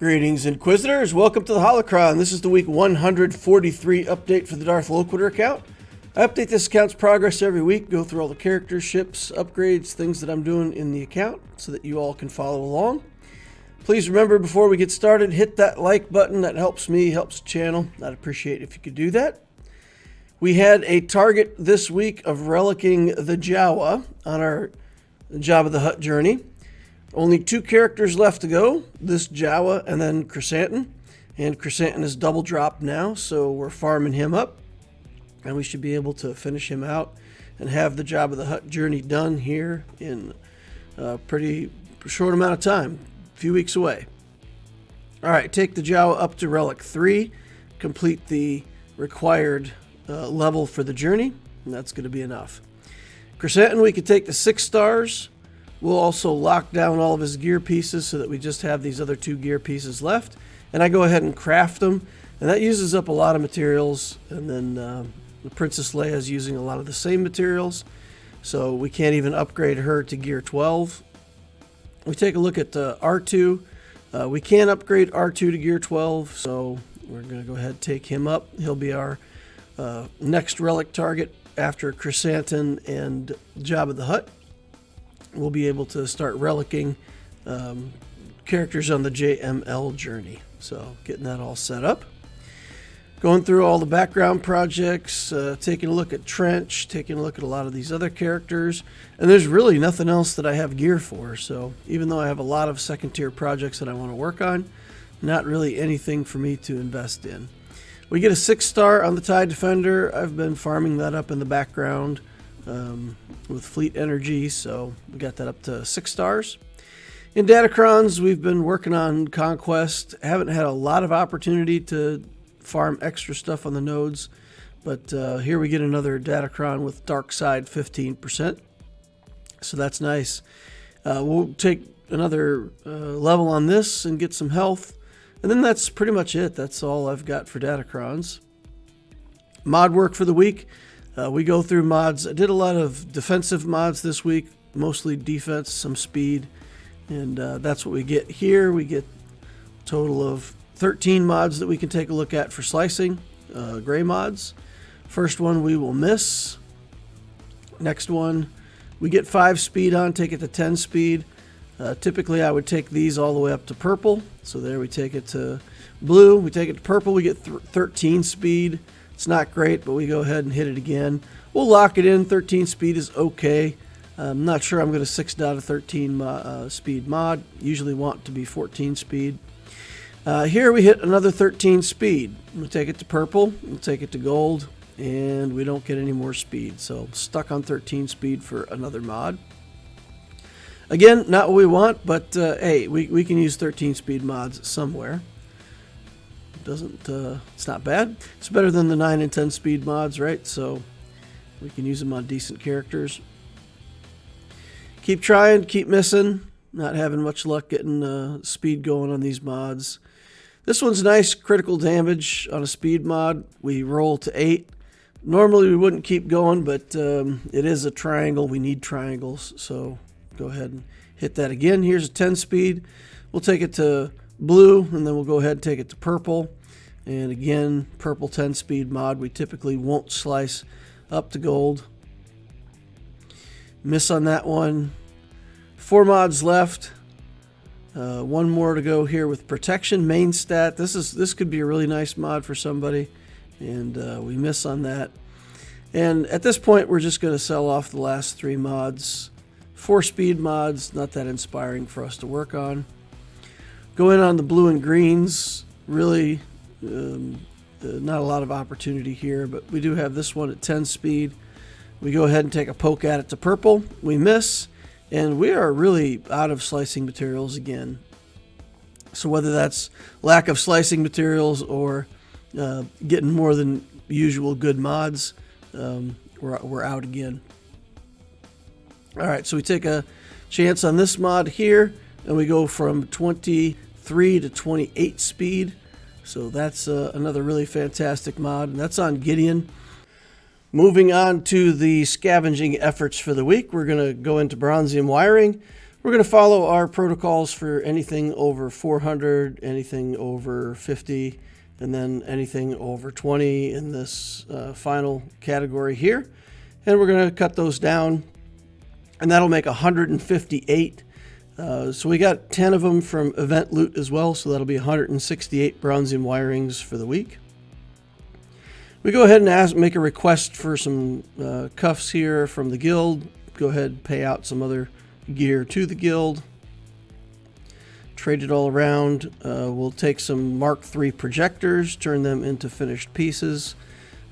Greetings, Inquisitors. Welcome to the Holocron. This is the week 143 update for the Darth Loquitur account. I update this account's progress every week, go through all the characters, ships, upgrades, things that I'm doing in the account so that you all can follow along. Please remember, before we get started, hit that like button. That helps me, helps the channel. I'd appreciate if you could do that. We had a target this week of relicing the Jawa on our Jabba the Hutt journey. Only 2 characters left to go, this Jawa and then Krrsantan. And Krrsantan is double dropped now, so we're farming him up. And we should be able to finish him out and have the Jabba the Hutt journey done here in a pretty short amount of time, a few weeks away. Alright, take the Jawa up to Relic 3, complete the required level for the journey, and that's going to be enough. Krrsantan we could take to 6 stars. We'll also lock down all of his gear pieces so that we just have these other 2 gear pieces left. And I go ahead and craft them. And that uses up a lot of materials. And then the Princess Leia is using a lot of the same materials. So we can't even upgrade her to gear 12. We take a look at R2. We can upgrade R2 to gear 12. So we're going to go ahead and take him up. He'll be our next relic target after Krrsantan and Jabba the Hutt. We'll be able to start relicing characters on the JML journey. So getting that all set up. Going through all the background projects, taking a look at Trench, taking a look at a lot of these other characters. And there's really nothing else that I have gear for. So even though I have a lot of second tier projects that I want to work on, not really anything for me to invest in. We get a 6-star on the TIE Defender. I've been farming that up in the background with fleet energy, so we got that up to 6 stars. In Datacrons, we've been working on Conquest. Haven't had a lot of opportunity to farm extra stuff on the nodes, but here we get another Datacron with dark side 15%, so that's nice. We'll take another level on this and get some health, and then that's pretty much it. That's all I've got for Datacrons. Mod work for the week. We go through mods. I did a lot of defensive mods this week, mostly defense, some speed, and that's what we get here. We get a total of 13 mods that we can take a look at for slicing, gray mods. First one we will miss. Next one, we get 5 speed on, take it to 10 speed. Typically I would take these all the way up to purple. So there we take it to blue, we take it to purple, we get 13 speed. It's not great, but we go ahead and hit it again. We'll lock it in. 13 speed is okay. I'm not sure I'm going to 6 out of 13 speed mod. Usually want to be 14 speed. Here we hit another 13 speed. We'll take it to purple. We'll take it to gold. And we don't get any more speed. So stuck on 13 speed for another mod. Again, not what we want, but hey, we can use 13 speed mods somewhere. It's not bad. It's better than the 9 and 10 speed mods, right? So we can use them on decent characters. Keep trying, keep missing. Not having much luck getting speed going on these mods. This one's nice, critical damage on a speed mod. We roll to 8. Normally we wouldn't keep going, but it is a triangle. We need triangles, so go ahead and hit that again. Here's a 10 speed. We'll take it to blue, and then we'll go ahead and take it to purple. And again, purple 10 speed mod. We typically won't slice up to gold. Miss on that one. 4 mods left. 1 more to go here with protection main stat. This could be a really nice mod for somebody, and we miss on that. And at this point, we're just going to sell off the last 3 mods. 4 speed mods, not that inspiring for us to work on. Go in on the blue and greens, really not a lot of opportunity here, but we do have this one at 10 speed. We go ahead and take a poke at it to purple. We miss, and we are really out of slicing materials again. So whether that's lack of slicing materials or getting more than usual good mods, we're out again. All right, so we take a chance on this mod here, and we go from 23 to 28 speed. So that's another really fantastic mod, and that's on Gideon. Moving on to the scavenging efforts for the week, we're going to go into Bronzium wiring. We're going to follow our protocols for anything over 400, anything over 50, and then anything over 20 in this final category here. And we're going to cut those down, and that'll make 158. So we got 10 of them from event loot as well, so that'll be 168 Bronzium wirings for the week. We go ahead and make a request for some cuffs here from the guild. Go ahead and pay out some other gear to the guild. Trade it all around. We'll take some Mark III projectors, turn them into finished pieces,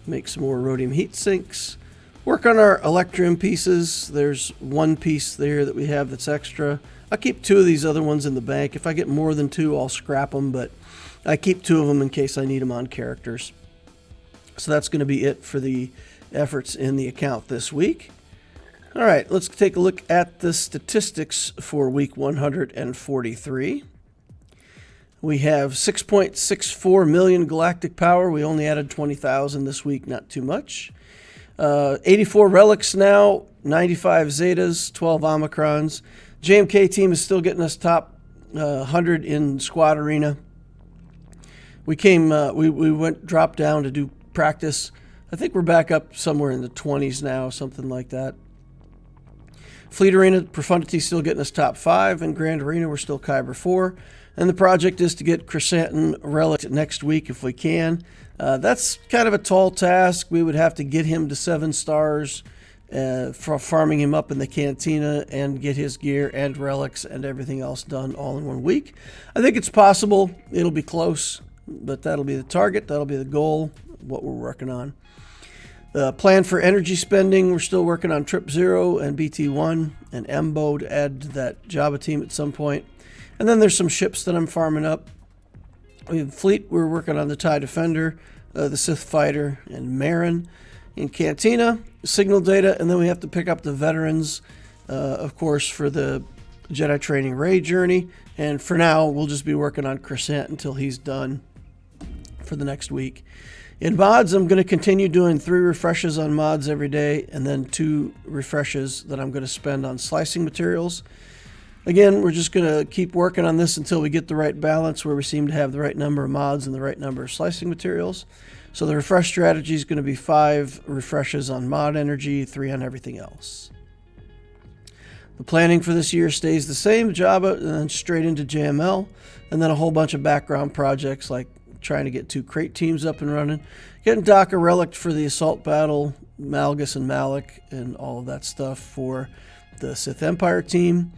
make some more rhodium heat sinks. Work on our electrum pieces. There's one piece there that we have that's extra. I'll keep 2 of these other ones in the bank. If I get more than 2, I'll scrap them, but I keep 2 of them in case I need them on characters. So that's going to be it for the efforts in the account this week. All right, let's take a look at the statistics for week 143. We have 6.64 million galactic power. We only added 20,000 this week, not too much. 84 relics now, 95 zetas, 12 omicrons. JMK team is still getting us top 100 in squad arena. We dropped down to do practice. I think we're back up somewhere in the 20s now, something like that. Fleet arena, profundity still getting us top 5, and grand arena we're still Kyber 4. And the project is to get Krrsantan relic next week if we can. That's kind of a tall task. We would have to get him to 7 stars for farming him up in the cantina and get his gear and relics and everything else done all in 1 week. I think it's possible. It'll be close, but that'll be the target. That'll be the goal, what we're working on. The plan for energy spending, we're still working on Trip 0 and BT1 and MBO to add to that Jabba team at some point. And then there's some ships that I'm farming up. We have fleet, we're working on the TIE Defender, the Sith Fighter, and Marin. In Cantina, signal data, and then we have to pick up the veterans, of course, for the Jedi Training Ray journey. And for now, we'll just be working on Krrsantan until he's done for the next week. In mods, I'm going to continue doing 3 refreshes on mods every day, and then 2 refreshes that I'm going to spend on slicing materials. Again, we're just going to keep working on this until we get the right balance where we seem to have the right number of mods and the right number of slicing materials. So the refresh strategy is going to be 5 refreshes on mod energy, 3 on everything else. The planning for this year stays the same, Jabba, and then straight into JML, and then a whole bunch of background projects like trying to get 2 crate teams up and running, getting Doc a relic for the assault battle, Malgus and Malik, and all of that stuff for the Sith Empire team.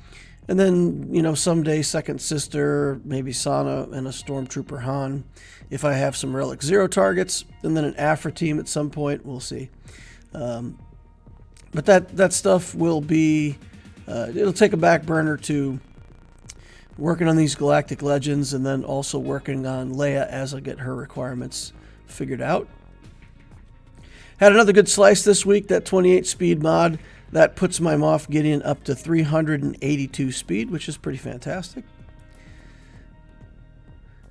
And then, you know, someday Second Sister, maybe Sana, and a Stormtrooper Han. If I have some Relic 0 targets, and then an Afra team at some point, we'll see. But that stuff will be, it'll take a back burner to working on these Galactic Legends, and then also working on Leia as I get her requirements figured out. Had another good slice this week, that 28 speed mod. That puts my Moff Gideon up to 382 speed, which is pretty fantastic.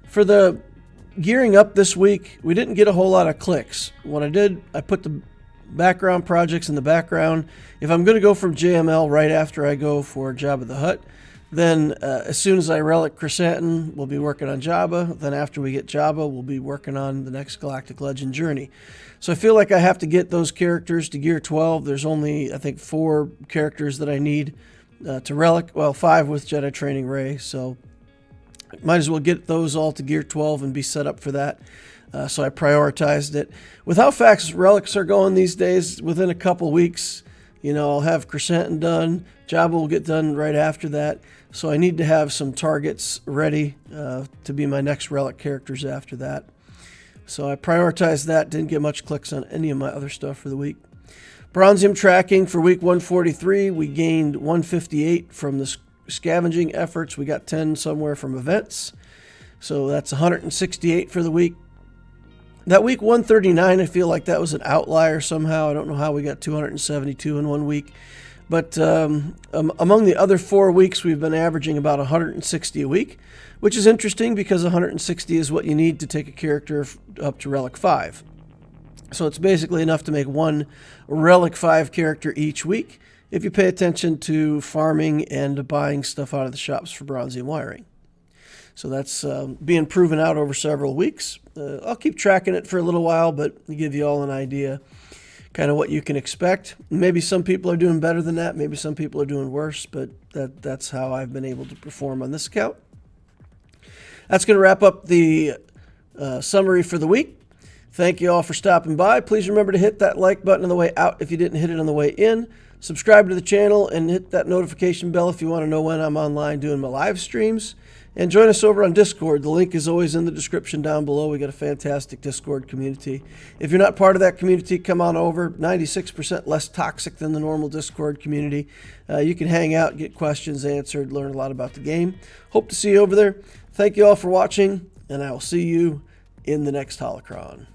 For the gearing up this week, we didn't get a whole lot of clicks. What I did, I put the background projects in the background. If I'm going to go from JML right after I go for Jabba the Hutt, then as soon as I relic Krrsantan, we'll be working on Jabba. Then after we get Jabba, we'll be working on the next Galactic Legend journey. So I feel like I have to get those characters to Gear 12. There's only, I think, 4 characters that I need to relic. Well, 5 with Jedi Training Ray. So might as well get those all to Gear 12 and be set up for that. So I prioritized it. With how fast relics are going these days, within a couple weeks, you know, I'll have Krrsantan done. Jabba will get done right after that. So I need to have some targets ready to be my next relic characters after that. So I prioritized that. Didn't get much clicks on any of my other stuff for the week. Bronzium Tracking for week 143. We gained 158 from the scavenging efforts. We got 10 somewhere from events. So that's 168 for the week. That week 139, I feel like that was an outlier somehow. I don't know how we got 272 in 1 week. But among the other 4 weeks, we've been averaging about 160 a week, which is interesting because 160 is what you need to take a character up to Relic 5. So it's basically enough to make 1 Relic 5 character each week. if you pay attention to farming and buying stuff out of the shops for Bronzium wiring. So that's being proven out over several weeks. I'll keep tracking it for a little while, but to give you all an idea kind of what you can expect. Maybe some people are doing better than that. Maybe some people are doing worse, but that's how I've been able to perform on this account. That's going to wrap up the summary for the week. Thank you all for stopping by. Please remember to hit that like button on the way out if you didn't hit it on the way in. Subscribe to the channel and hit that notification bell if you want to know when I'm online doing my live streams. And join us over on Discord. The link is always in the description down below. We got a fantastic Discord community. If you're not part of that community, come on over. 96% less toxic than the normal Discord community. You can hang out, get questions answered, learn a lot about the game. Hope to see you over there. Thank you all for watching, and I will see you in the next Holocron.